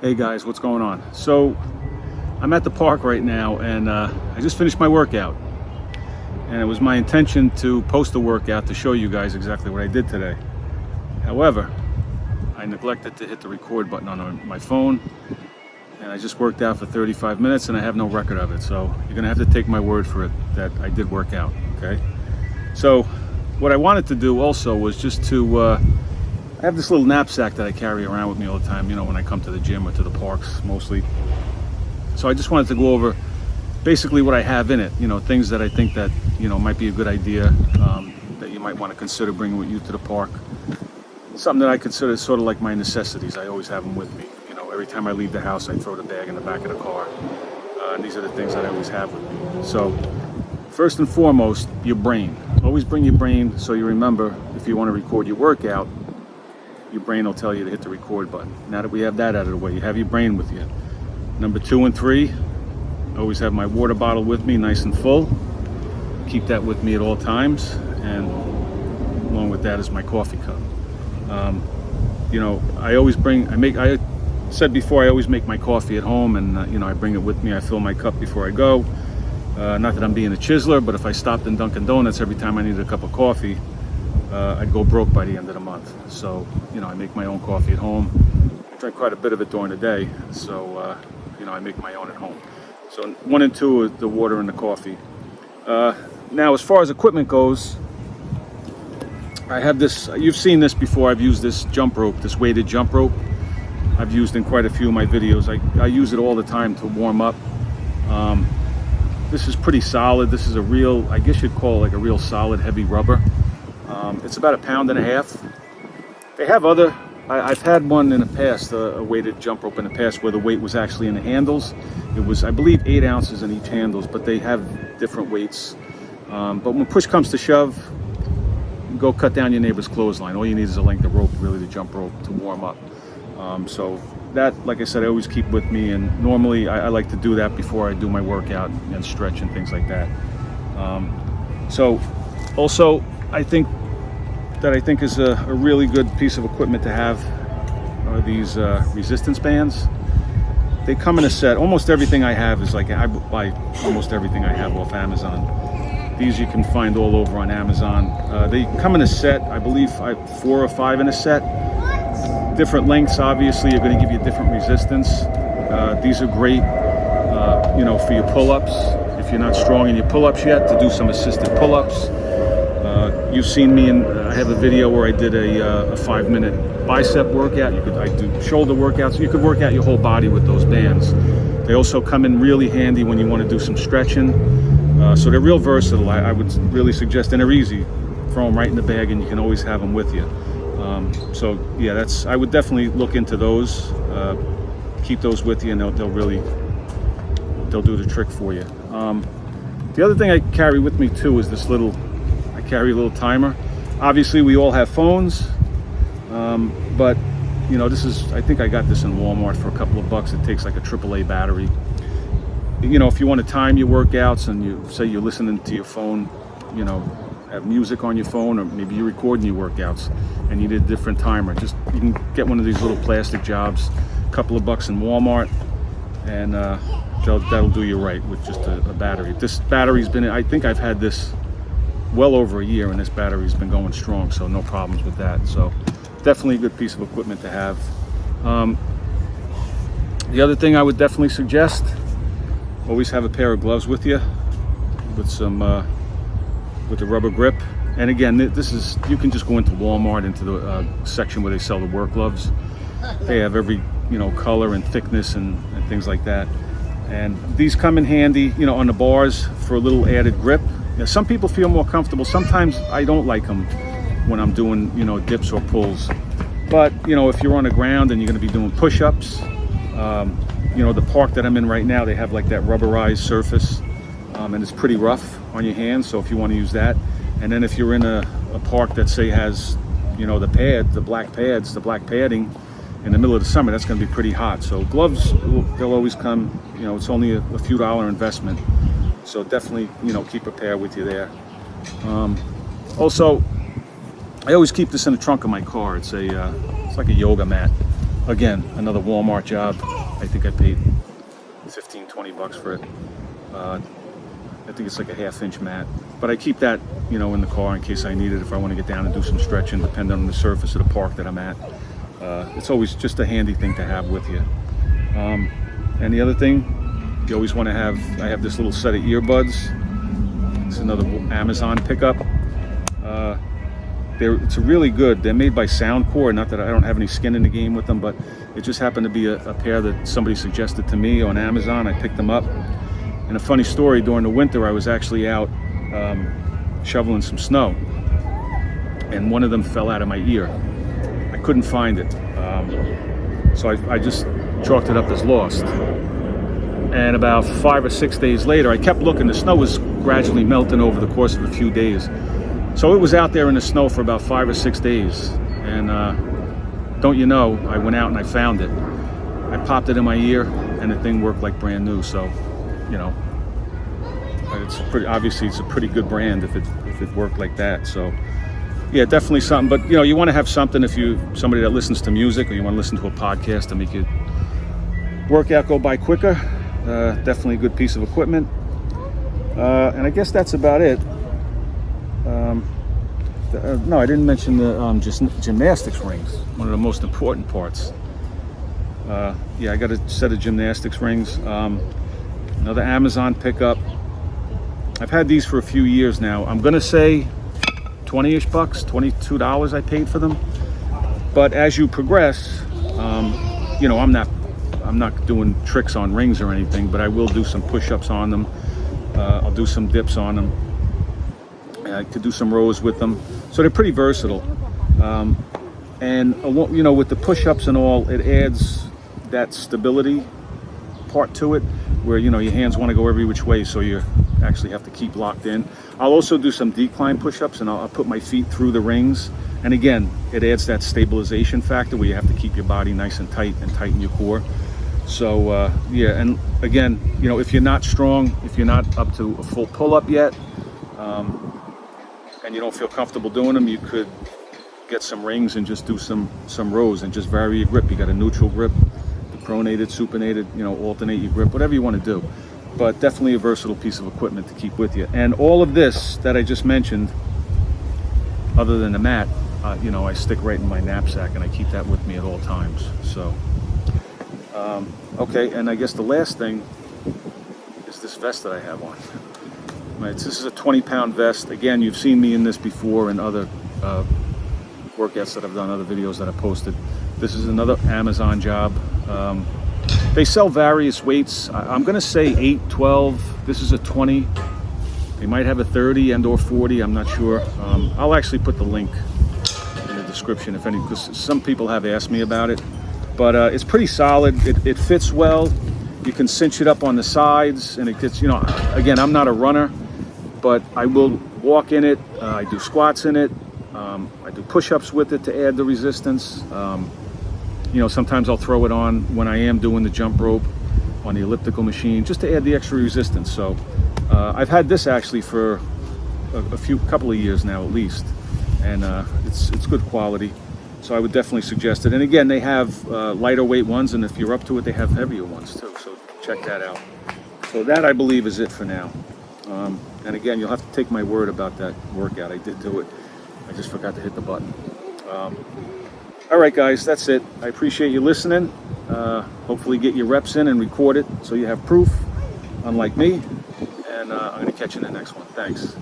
Hey guys, what's going on? So I'm at the park right now, and I just finished my workout, and it was my intention to post the workout to show you guys exactly what I did today. However, I neglected to hit the record button on my phone, and I just worked out for 35 minutes and I have no record of it. So you're gonna have to take my word for it that I did work out, okay? So what I wanted to do also was just to I have this little knapsack that I carry around with me all the time, you know, when I come to the gym or to the parks mostly. So I just wanted to go over basically what I have in it, you know, things that I think that, you know, might be a good idea, that you might want to consider bringing with you to the park. Something that I consider sort of like my necessities. I always have them with me. You know, every time I leave the house, I throw the bag in the back of the car. And these are the things that I always have with me. So first and foremost, your brain. Always bring your brain so you remember if you want to record your workout, your brain will tell you to hit the record button. Now that we have that out of the way, you have your brain with you. Number 2 and 3, I always have my water bottle with me, nice and full. Keep that with me at all times, and along with that is my coffee cup. You know, I said before, I always make my coffee at home, and you know, I bring it with me. I fill my cup before I go. Not that I'm being a chiseler, but if I stopped in Dunkin' Donuts every time I needed a cup of coffee, I'd go broke by the end of the month. So, you know, I make my own coffee at home. I drink quite a bit of it during the day, so, you know, I make my own at home. So 1 and 2 is the water and the coffee. Now, as far as equipment goes, I have this, you've seen this before, I've used this jump rope, this weighted jump rope. I've used in quite a few of my videos. I use it all the time to warm up. This is pretty solid. This is a real, I guess you'd call it like a real solid heavy rubber. It's about 1.5 pounds. They have other, I've had one in the past, a weighted jump rope in the past where the weight was actually in the handles. It was, I believe, 8 ounces in each handles, but they have different weights. But when push comes to shove, go cut down your neighbor's clothesline. All you need is a length of rope, really, the jump rope to warm up. So that, like I said, I always keep with me, and normally I like to do that before I do my workout and stretch and things like that. So also, I think is a really good piece of equipment to have are these resistance bands. They come in a set. Almost everything I have is like, I buy almost everything I have off Amazon. These you can find all over on Amazon. They come in a set, I believe 4 or 5 in a set. Different lengths, obviously, are going to give you different resistance. These are great, you know, for your pull-ups. If you're not strong in your pull-ups yet, to do some assisted pull-ups. You've seen me in, I have a video where I did a 5-minute bicep workout. I do shoulder workouts. You could work out your whole body with those bands. They also come in really handy when you want to do some stretching. So they're real versatile. I would really suggest, and they're easy. Throw them right in the bag and you can always have them with you. So yeah, I would definitely look into those. Keep those with you, and they'll do the trick for you. The other thing I carry with me too is this little, I carry a little timer. Obviously we all have phones, but you know, I think I got this in Walmart for a couple of bucks. It takes like a AAA battery. You know, if you want to time your workouts and you say you're listening to your phone, you know, have music on your phone, or maybe you're recording your workouts and you need a different timer, you can get one of these little plastic jobs, a couple of bucks in Walmart, and that'll do you right with just a battery. This battery's been, I think I've had this well over a year, and this battery's been going strong, so no problems with that. So definitely a good piece of equipment to have. The other thing I would definitely suggest, always have a pair of gloves with you with some with a rubber grip. And again, this is, you can just go into Walmart, into the section where they sell the work gloves. They have every, you know, color and thickness and things like that. And these come in handy, you know, on the bars for a little added grip. Now, some people feel more comfortable. Sometimes I don't like them when I'm doing, you know, dips or pulls. But, you know, if you're on the ground and you're going to be doing push-ups, you know, the park that I'm in right now, they have like that rubberized surface, and it's pretty rough on your hands. So if you want to use that, and then if you're in a park that say has, you know, the black padding in the middle of the summer, that's going to be pretty hot. So gloves, they'll always come, you know, it's only a few dollar investment. So definitely, you know, keep a pair with you there. Also, I always keep this in the trunk of my car. It's like a yoga mat. again, another Walmart job. I think I paid 15, 20 bucks for it. I think it's like a 1/2-inch mat, but I keep that, you know, in the car in case I need it if I want to get down and do some stretching, depending on the surface of the park that I'm at. It's always just a handy thing to have with you. And the other thing, you always want to have, I have this little set of earbuds. It's another Amazon pickup. It's really good. They're made by Soundcore. Not that I don't have any skin in the game with them, but it just happened to be a pair that somebody suggested to me on Amazon. I picked them up. And a funny story, during the winter, I was actually out shoveling some snow, and one of them fell out of my ear. I couldn't find it. So I just chalked it up as lost. And about 5 or 6 days later, I kept looking. The snow was gradually melting over the course of a few days. So it was out there in the snow for about 5 or 6 days. And don't you know, I went out and I found it. I popped it in my ear, and the thing worked like brand new. So, you know, obviously it's a pretty good brand if it worked like that. So yeah, definitely something. But you know, you want to have something if you somebody that listens to music, or you want to listen to a podcast to make your workout go by quicker. Definitely a good piece of equipment. And I guess that's about it. No, I didn't mention the just gymnastics rings, one of the most important parts. Yeah, I got a set of gymnastics rings. Another Amazon pickup. I've had these for a few years now. I'm gonna say 20-ish bucks, $22 I paid for them. But as you progress, you know, I'm not doing tricks on rings or anything, but I will do some push-ups on them. I'll do some dips on them. I could do some rows with them. So they're pretty versatile. And you know, with the push-ups and all, it adds that stability part to it, where, you know, your hands want to go every which way, so you actually have to keep locked in. I'll also do some decline push-ups, and I'll put my feet through the rings. And again, it adds that stabilization factor where you have to keep your body nice and tighten your core. So yeah, and again, you know, if you're not strong, if you're not up to a full pull-up yet, and you don't feel comfortable doing them, you could get some rings and just do some rows and just vary your grip. You got a neutral grip, the pronated, supinated, you know, alternate your grip, whatever you want to do. But definitely a versatile piece of equipment to keep with you. And all of this that I just mentioned, other than the mat, you know, I stick right in my knapsack, and I keep that with me at all times. So, okay, and I guess the last thing is this vest that I have on. Right, so this is a 20-pound vest. Again, you've seen me in this before in other workouts that I've done, other videos that I posted. This is another Amazon job. They sell various weights. I'm gonna say 8, 12. This is a 20. They might have a 30 and or 40, I'm not sure. I'll actually put the link in the description if any, because some people have asked me about it. But it's pretty solid. It fits well. You can cinch it up on the sides, and it gets, you know, again, I'm not a runner, but I will walk in it. I do squats in it. I do push-ups with it to add the resistance. You know, sometimes I'll throw it on when I am doing the jump rope on the elliptical machine, just to add the extra resistance. So I've had this actually for a couple of years now at least, and it's good quality. So I would definitely suggest it. And again, they have lighter weight ones, and if you're up to it, they have heavier ones too. So check that out. So that, I believe, is it for now. And again, you'll have to take my word about that workout. I did do it. I just forgot to hit the button. All right, guys, that's it. I appreciate you listening. Hopefully get your reps in and record it so you have proof, unlike me. And I'm going to catch you in the next one. Thanks.